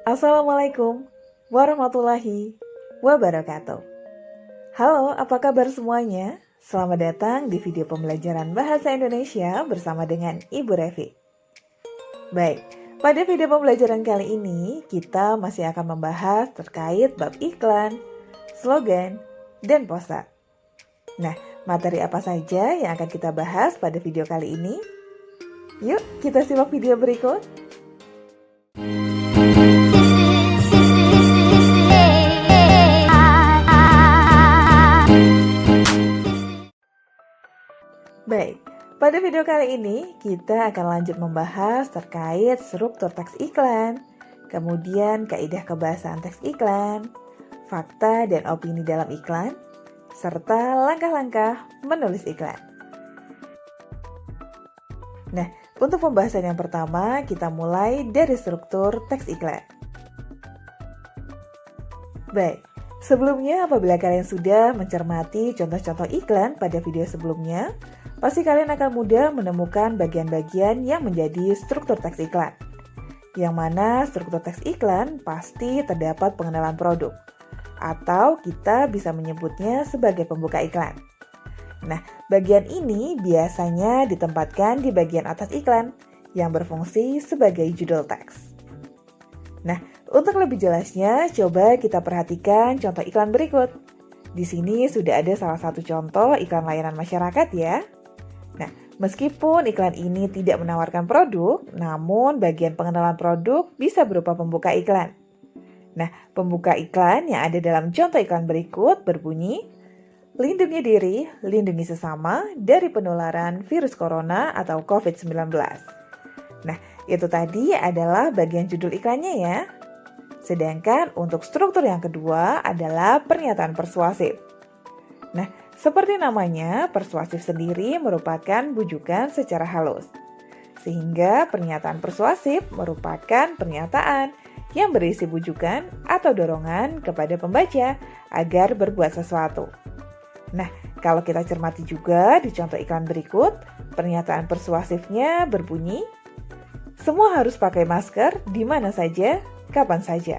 Assalamualaikum warahmatullahi wabarakatuh. Halo, apa kabar semuanya? Selamat datang di video pembelajaran Bahasa Indonesia bersama dengan Ibu Revi. Baik, pada video pembelajaran kali ini kita masih akan membahas terkait bab iklan, slogan, dan poster. Nah, materi apa saja yang akan kita bahas pada video kali ini? Yuk, kita simak video berikut. Baik, pada video kali ini kita akan lanjut membahas terkait struktur teks iklan, kemudian kaidah kebahasaan teks iklan, fakta dan opini dalam iklan, serta langkah-langkah menulis iklan. Nah, untuk pembahasan yang pertama kita mulai dari struktur teks iklan. Baik, sebelumnya apabila kalian sudah mencermati contoh-contoh iklan pada video sebelumnya, pasti kalian akan mudah menemukan bagian-bagian yang menjadi struktur teks iklan. Yang mana struktur teks iklan pasti terdapat pengenalan produk, atau kita bisa menyebutnya sebagai pembuka iklan. Nah, bagian ini biasanya ditempatkan di bagian atas iklan, yang berfungsi sebagai judul teks. Nah, untuk lebih jelasnya, coba kita perhatikan contoh iklan berikut. Di sini sudah ada salah satu contoh iklan layanan masyarakat ya. Nah, meskipun iklan ini tidak menawarkan produk, namun bagian pengenalan produk bisa berupa pembuka iklan. Nah, pembuka iklan yang ada dalam contoh iklan berikut berbunyi, lindungi diri, lindungi sesama dari penularan virus corona atau COVID-19. Nah, itu tadi adalah bagian judul iklannya ya. Sedangkan untuk struktur yang kedua adalah pernyataan persuasif. Nah, seperti namanya, persuasif sendiri merupakan bujukan secara halus. Sehingga pernyataan persuasif merupakan pernyataan yang berisi bujukan atau dorongan kepada pembaca agar berbuat sesuatu. Nah, kalau kita cermati juga di contoh iklan berikut, pernyataan persuasifnya berbunyi, semua harus pakai masker di mana saja, kapan saja.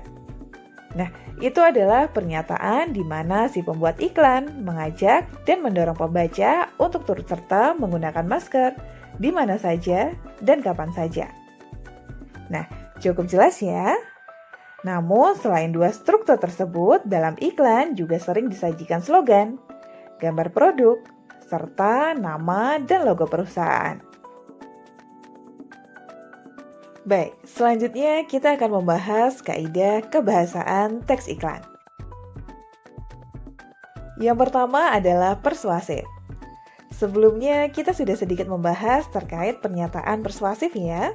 Nah, itu adalah pernyataan di mana si pembuat iklan mengajak dan mendorong pembaca untuk turut serta menggunakan masker di mana saja dan kapan saja. Nah, cukup jelas ya? Namun, selain dua struktur tersebut, dalam iklan juga sering disajikan slogan, gambar produk, serta nama dan logo perusahaan. Baik, selanjutnya kita akan membahas kaidah kebahasaan teks iklan. Yang pertama adalah persuasif. Sebelumnya kita sudah sedikit membahas terkait pernyataan persuasif ya,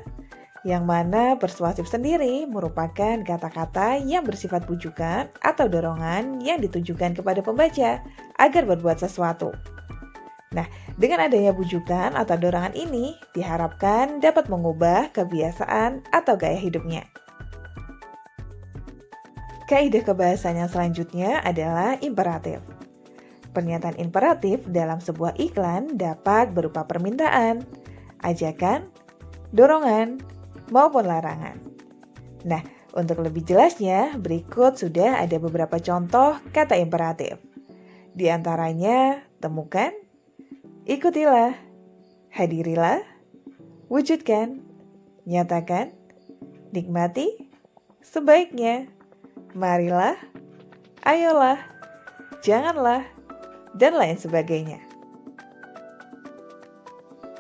yang mana persuasif sendiri merupakan kata-kata yang bersifat bujukan atau dorongan yang ditujukan kepada pembaca agar berbuat sesuatu. Nah, dengan adanya bujukan atau dorongan ini diharapkan dapat mengubah kebiasaan atau gaya hidupnya. Kaidah kebahasaan yang selanjutnya adalah imperatif. Pernyataan imperatif dalam sebuah iklan dapat berupa permintaan, ajakan, dorongan, maupun larangan. Nah, untuk lebih jelasnya, berikut sudah ada beberapa contoh kata imperatif. Di antaranya, temukan, ikutilah, hadirilah, wujudkan, nyatakan, nikmati, sebaiknya, marilah, ayolah, janganlah, dan lain sebagainya.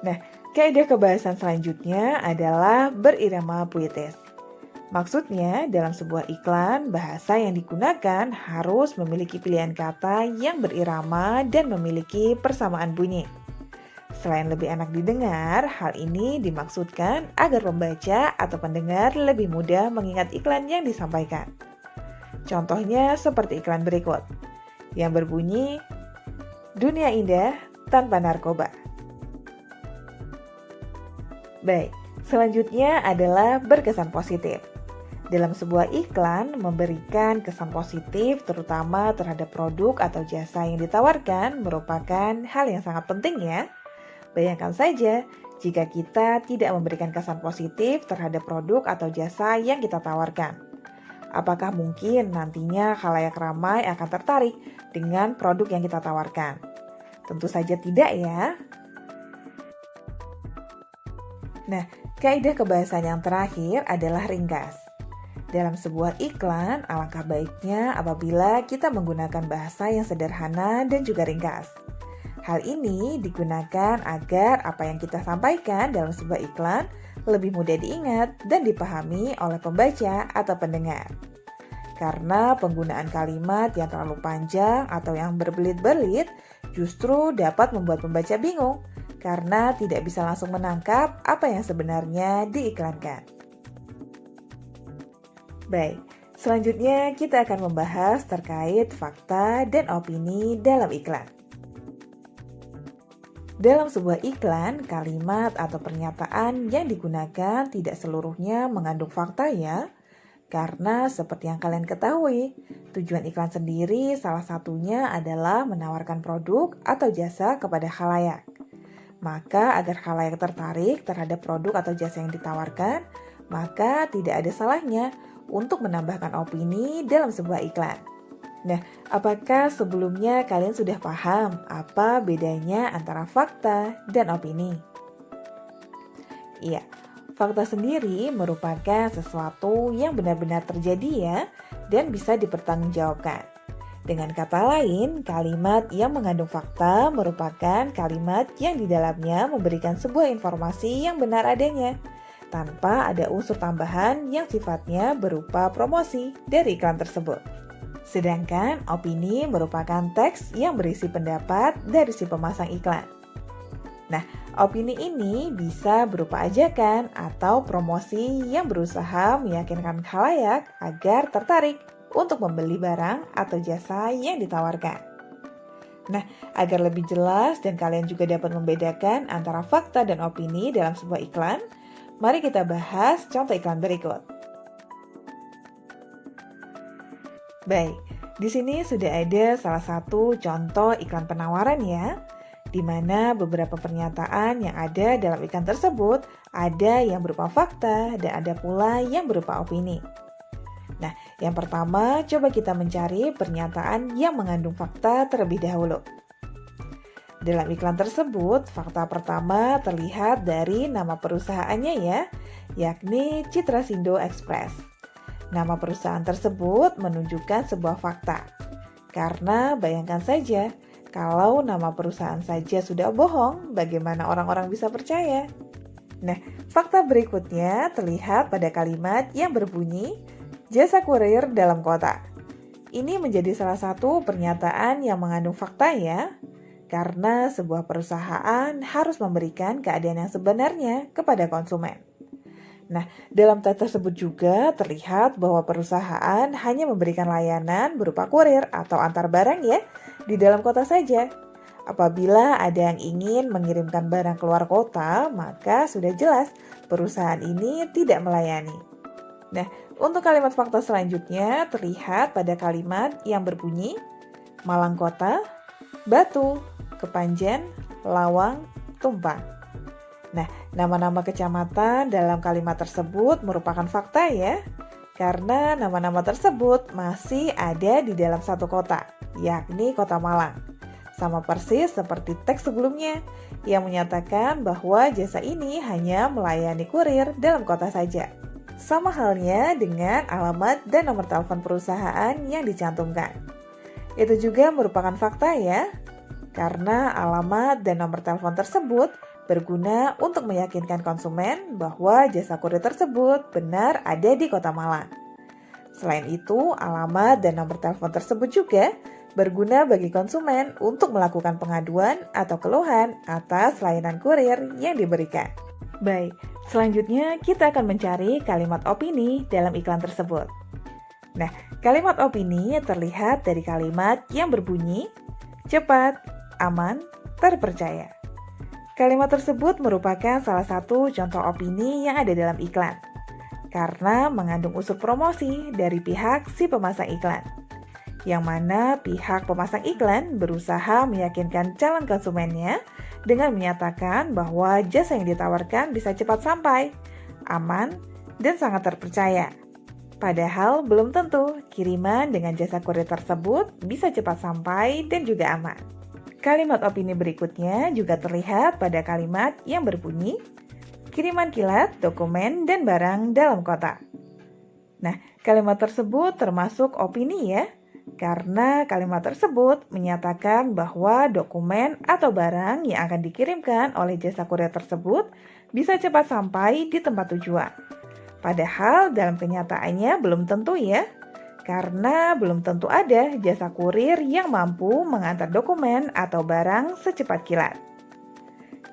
Nah, kaidah kebahasan selanjutnya adalah berirama puitis. Maksudnya, dalam sebuah iklan, bahasa yang digunakan harus memiliki pilihan kata yang berirama dan memiliki persamaan bunyi. Selain lebih enak didengar, hal ini dimaksudkan agar pembaca atau pendengar lebih mudah mengingat iklan yang disampaikan. Contohnya seperti iklan berikut, yang berbunyi, dunia indah tanpa narkoba. Baik, selanjutnya adalah berkesan positif. Dalam sebuah iklan, memberikan kesan positif terutama terhadap produk atau jasa yang ditawarkan merupakan hal yang sangat penting ya. Bayangkan saja, jika kita tidak memberikan kesan positif terhadap produk atau jasa yang kita tawarkan. Apakah mungkin nantinya khalayak ramai akan tertarik dengan produk yang kita tawarkan? Tentu saja tidak ya. Nah, kaidah kebahasaan yang terakhir adalah ringkas. Dalam sebuah iklan, alangkah baiknya apabila kita menggunakan bahasa yang sederhana dan juga ringkas. Hal ini digunakan agar apa yang kita sampaikan dalam sebuah iklan lebih mudah diingat dan dipahami oleh pembaca atau pendengar. Karena penggunaan kalimat yang terlalu panjang atau yang berbelit-belit justru dapat membuat pembaca bingung karena tidak bisa langsung menangkap apa yang sebenarnya diiklankan. Baik, selanjutnya kita akan membahas terkait fakta dan opini dalam iklan. Dalam sebuah iklan, kalimat atau pernyataan yang digunakan tidak seluruhnya mengandung fakta ya. Karena seperti yang kalian ketahui, tujuan iklan sendiri salah satunya adalah menawarkan produk atau jasa kepada khalayak. Maka agar khalayak tertarik terhadap produk atau jasa yang ditawarkan, maka tidak ada salahnya untuk menambahkan opini dalam sebuah iklan. Nah, apakah sebelumnya kalian sudah paham apa bedanya antara fakta dan opini? Iya, fakta sendiri merupakan sesuatu yang benar-benar terjadi ya, dan bisa dipertanggungjawabkan. Dengan kata lain, kalimat yang mengandung fakta merupakan kalimat yang di dalamnya memberikan sebuah informasi yang benar adanya, tanpa ada unsur tambahan yang sifatnya berupa promosi dari iklan tersebut. Sedangkan opini merupakan teks yang berisi pendapat dari si pemasang iklan. Nah, opini ini bisa berupa ajakan atau promosi yang berusaha meyakinkan khalayak agar tertarik untuk membeli barang atau jasa yang ditawarkan. Nah, agar lebih jelas dan kalian juga dapat membedakan antara fakta dan opini dalam sebuah iklan, mari kita bahas contoh iklan berikut. Baik, di sini sudah ada salah satu contoh iklan penawaran ya, di mana beberapa pernyataan yang ada dalam iklan tersebut ada yang berupa fakta dan ada pula yang berupa opini. Nah, yang pertama coba kita mencari pernyataan yang mengandung fakta terlebih dahulu. Dalam iklan tersebut, fakta pertama terlihat dari nama perusahaannya ya, yakni Citrasindo Express. Nama perusahaan tersebut menunjukkan sebuah fakta. Karena bayangkan saja, kalau nama perusahaan saja sudah bohong, bagaimana orang-orang bisa percaya? Nah, fakta berikutnya terlihat pada kalimat yang berbunyi, jasa kurir dalam kota. Ini menjadi salah satu pernyataan yang mengandung fakta ya, karena sebuah perusahaan harus memberikan keadaan yang sebenarnya kepada konsumen. Nah, dalam teks tersebut juga terlihat bahwa perusahaan hanya memberikan layanan berupa kurir atau antar barang ya, di dalam kota saja. Apabila ada yang ingin mengirimkan barang keluar kota, maka sudah jelas perusahaan ini tidak melayani. Nah, untuk kalimat fakta selanjutnya terlihat pada kalimat yang berbunyi Malang Kota, Batu, Kepanjen, Lawang, Tumpang. Nah, nama-nama kecamatan dalam kalimat tersebut merupakan fakta ya, karena nama-nama tersebut masih ada di dalam satu kota, yakni Kota Malang. Sama persis seperti teks sebelumnya yang menyatakan bahwa jasa ini hanya melayani kurir dalam kota saja. Sama halnya dengan alamat dan nomor telepon perusahaan yang dicantumkan. Itu juga merupakan fakta ya, karena alamat dan nomor telepon tersebut berguna untuk meyakinkan konsumen bahwa jasa kurir tersebut benar ada di Kota Malang. Selain itu, alamat dan nomor telepon tersebut juga berguna bagi konsumen untuk melakukan pengaduan atau keluhan atas layanan kurir yang diberikan. Baik, selanjutnya kita akan mencari kalimat opini dalam iklan tersebut. Nah, kalimat opini terlihat dari kalimat yang berbunyi cepat, aman, terpercaya. Kalimat tersebut merupakan salah satu contoh opini yang ada dalam iklan, karena mengandung unsur promosi dari pihak si pemasang iklan, yang mana pihak pemasang iklan berusaha meyakinkan calon konsumennya dengan menyatakan bahwa jasa yang ditawarkan bisa cepat sampai, aman, dan sangat terpercaya. Padahal belum tentu kiriman dengan jasa kurir tersebut bisa cepat sampai dan juga aman. Kalimat opini berikutnya juga terlihat pada kalimat yang berbunyi, kiriman kilat, dokumen, dan barang dalam kotak. Nah, kalimat tersebut termasuk opini ya, karena kalimat tersebut menyatakan bahwa dokumen atau barang yang akan dikirimkan oleh jasa kurir tersebut bisa cepat sampai di tempat tujuan. Padahal dalam kenyataannya belum tentu ya, karena belum tentu ada jasa kurir yang mampu mengantar dokumen atau barang secepat kilat.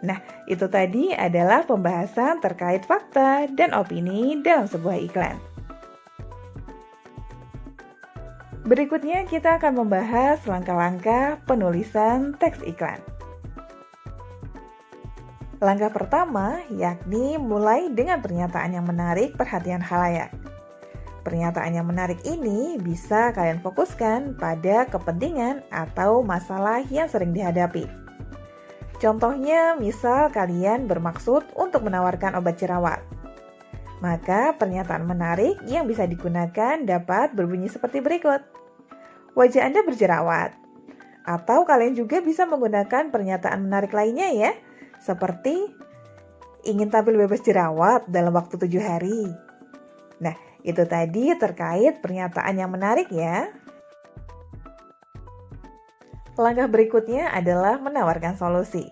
Nah, itu tadi adalah pembahasan terkait fakta dan opini dalam sebuah iklan. Berikutnya kita akan membahas langkah-langkah penulisan teks iklan. Langkah pertama yakni mulai dengan pernyataan yang menarik perhatian khalayak. Pernyataan yang menarik ini bisa kalian fokuskan pada kepentingan atau masalah yang sering dihadapi. Contohnya, misal kalian bermaksud untuk menawarkan obat jerawat. Maka pernyataan menarik yang bisa digunakan dapat berbunyi seperti berikut. Wajah Anda berjerawat. Atau kalian juga bisa menggunakan pernyataan menarik lainnya ya, seperti ingin tampil bebas jerawat dalam waktu 7 hari. Nah, itu tadi terkait pernyataan yang menarik ya. Langkah berikutnya adalah menawarkan solusi.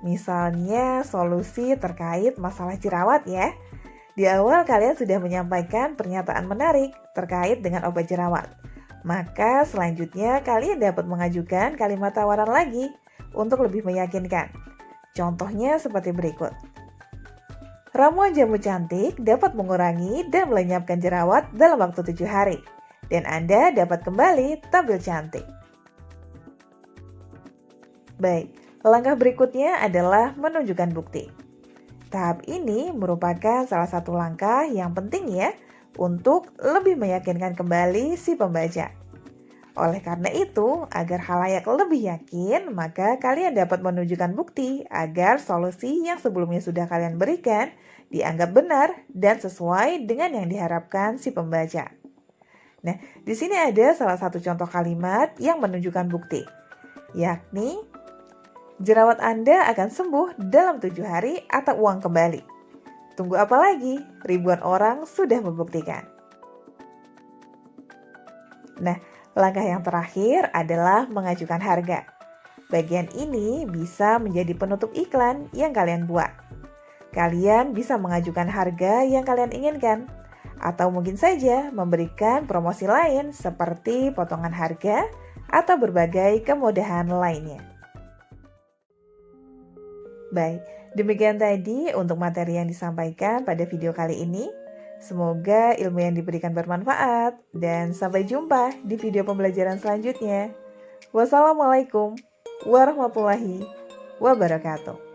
Misalnya solusi terkait masalah jerawat ya. Di awal kalian sudah menyampaikan pernyataan menarik terkait dengan obat jerawat. Maka selanjutnya kalian dapat mengajukan kalimat tawaran lagi untuk lebih meyakinkan. Contohnya seperti berikut. Ramuan jamu cantik dapat mengurangi dan melenyapkan jerawat dalam waktu 7 hari. Dan Anda dapat kembali tampil cantik. Baik, langkah berikutnya adalah menunjukkan bukti. Tahap ini merupakan salah satu langkah yang penting ya untuk lebih meyakinkan kembali si pembaca. Oleh karena itu, agar khalayak lebih yakin, maka kalian dapat menunjukkan bukti agar solusi yang sebelumnya sudah kalian berikan dianggap benar dan sesuai dengan yang diharapkan si pembaca. Nah, di sini ada salah satu contoh kalimat yang menunjukkan bukti, yakni jerawat Anda akan sembuh dalam 7 hari atau uang kembali. Tunggu apa lagi? Ribuan orang sudah membuktikan. Nah, langkah yang terakhir adalah mengajukan harga. Bagian ini bisa menjadi penutup iklan yang kalian buat. Kalian bisa mengajukan harga yang kalian inginkan, atau mungkin saja memberikan promosi lain seperti potongan harga atau berbagai kemudahan lainnya. Baik, demikian tadi untuk materi yang disampaikan pada video kali ini. Semoga ilmu yang diberikan bermanfaat dan sampai jumpa di video pembelajaran selanjutnya. Wassalamualaikum warahmatullahi wabarakatuh.